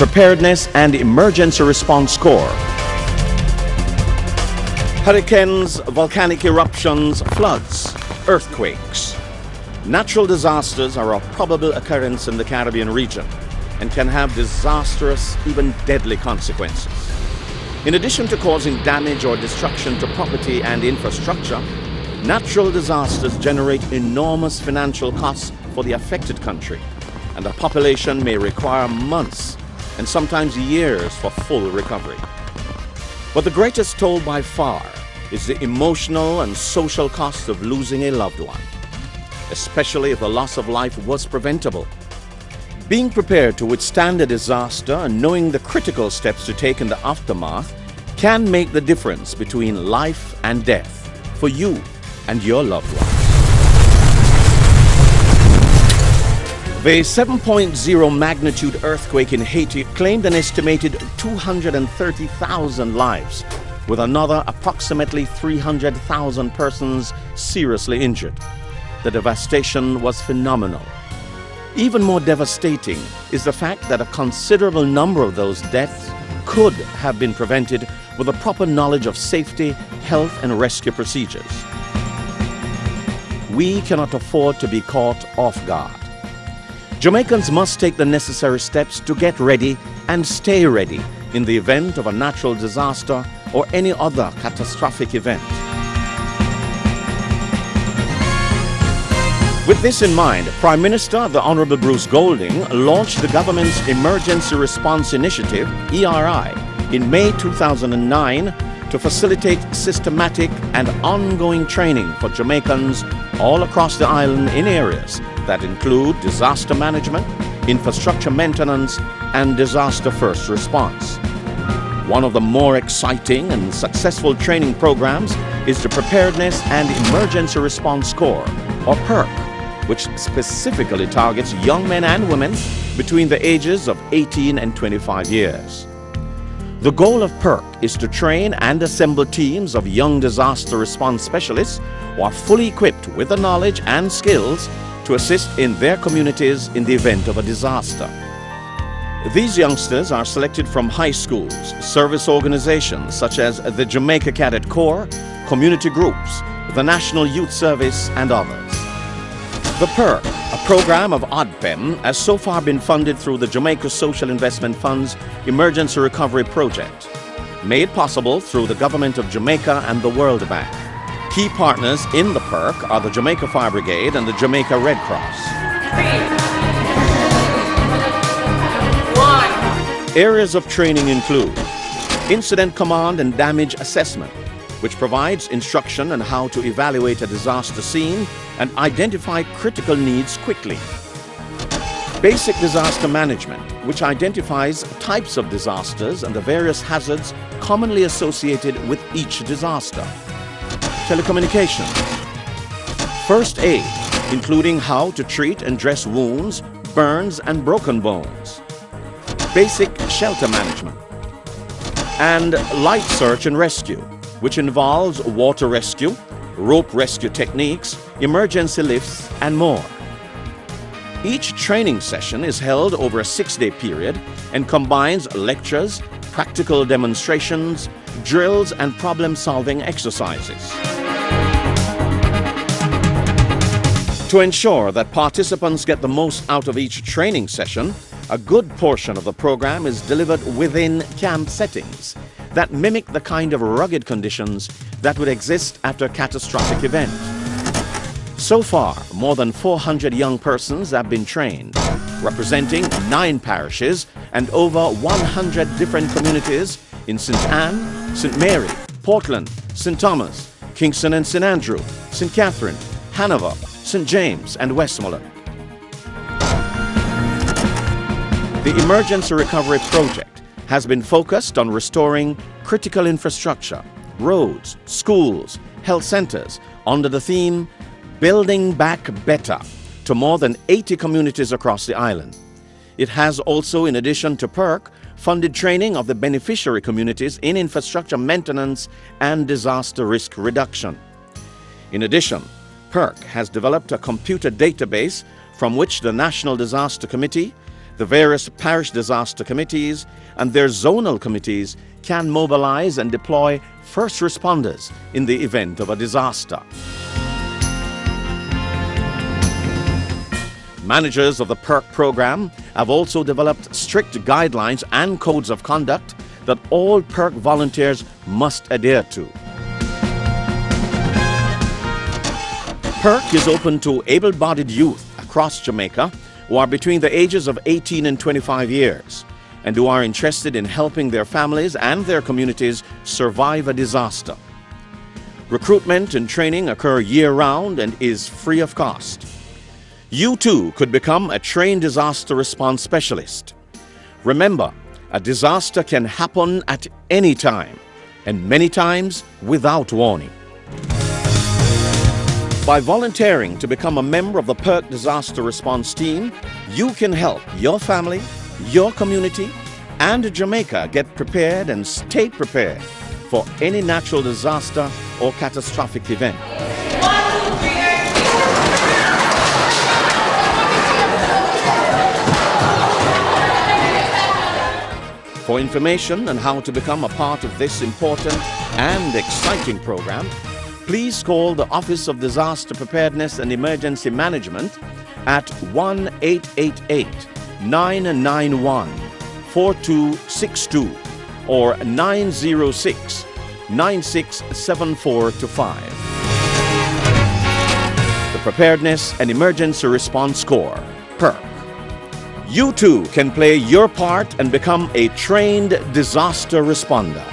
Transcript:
Preparedness and Emergency Response Corps. Hurricanes, volcanic eruptions, floods, earthquakes. Natural disasters are a probable occurrence in the Caribbean region and can have disastrous, even deadly consequences. In addition to causing damage or destruction to property and infrastructure, natural disasters generate enormous financial costs for the affected country, and the population may require months and sometimes years for full recovery. But the greatest toll by far is the emotional and social cost of losing a loved one, especially if the loss of life was preventable. Being prepared to withstand a disaster and knowing the critical steps to take in the aftermath can make the difference between life and death for you and your loved ones. The 7.0 magnitude earthquake in Haiti claimed an estimated 230,000 lives, with another approximately 300,000 persons seriously injured. The devastation was phenomenal. Even more devastating is the fact that a considerable number of those deaths could have been prevented with the proper knowledge of safety, health, and rescue procedures. We cannot afford to be caught off guard. Jamaicans must take the necessary steps to get ready and stay ready in the event of a natural disaster or any other catastrophic event. With this in mind, Prime Minister the Honorable Bruce Golding launched the government's Emergency Response Initiative, ERI, in May 2009 to facilitate systematic and ongoing training for Jamaicans all across the island in areas that include disaster management, infrastructure maintenance, and disaster first response. One of the more exciting and successful training programs is the Preparedness and Emergency Response Corps, or PERC, which specifically targets young men and women between the ages of 18 and 25 years. The goal of PERC is to train and assemble teams of young disaster response specialists who are fully equipped with the knowledge and skills to assist in their communities in the event of a disaster. These youngsters are selected from high schools, service organizations such as the Jamaica Cadet Corps, community groups, the National Youth Service, and others. The PERC, a program of ODPEM, has so far been funded through the Jamaica Social Investment Fund's Emergency Recovery Project, made possible through the Government of Jamaica and the World Bank. Key partners in the PERC are the Jamaica Fire Brigade and the Jamaica Red Cross. 3, 2, 1. Areas of training include Incident Command and Damage Assessment, which provides instruction on how to evaluate a disaster scene and identify critical needs quickly. Basic Disaster Management, which identifies types of disasters and the various hazards commonly associated with each disaster. Telecommunications. First aid, including how to treat and dress wounds, burns, and broken bones. Basic shelter management. And light search and rescue, which involves water rescue, rope rescue techniques, emergency lifts, and more. Each training session is held over a 6-day period and combines lectures, practical demonstrations, drills, and problem-solving exercises. To ensure that participants get the most out of each training session, a good portion of the program is delivered within camp settings that mimic the kind of rugged conditions that would exist after a catastrophic event. So far, more than 400 young persons have been trained, representing 9 parishes and over 100 different communities in St. Anne, St. Mary, Portland, St. Thomas, Kingston and St. Andrew, St. Catherine, Hanover, St. James, and Westmoreland. The Emergency Recovery Project has been focused on restoring critical infrastructure, roads, schools, health centers under the theme Building Back Better to more than 80 communities across the island. It has also, in addition to PERC, funded training of the beneficiary communities in infrastructure maintenance and disaster risk reduction. In addition, PERC has developed a computer database from which the National Disaster Committee The various parish disaster committees and their zonal committees can mobilize and deploy first responders in the event of a disaster. Managers of the PERC program have also developed strict guidelines and codes of conduct that all PERC volunteers must adhere to. PERC is open to able-bodied youth across Jamaica who are between the ages of 18 and 25 years and who are interested in helping their families and their communities survive a disaster. Recruitment and training occur year-round and is free of cost. You too could become a trained disaster response specialist. Remember, a disaster can happen at any time, and many times without warning. By volunteering to become a member of the PERC Disaster Response Team, you can help your family, your community, and Jamaica get prepared and stay prepared for any natural disaster or catastrophic event. For information on how to become a part of this important and exciting program, please call the Office of Disaster Preparedness and Emergency Management at 1-888-991-4262 or 906-967425. The Preparedness and Emergency Response Corps, PERC. You too can play your part and become a trained disaster responder.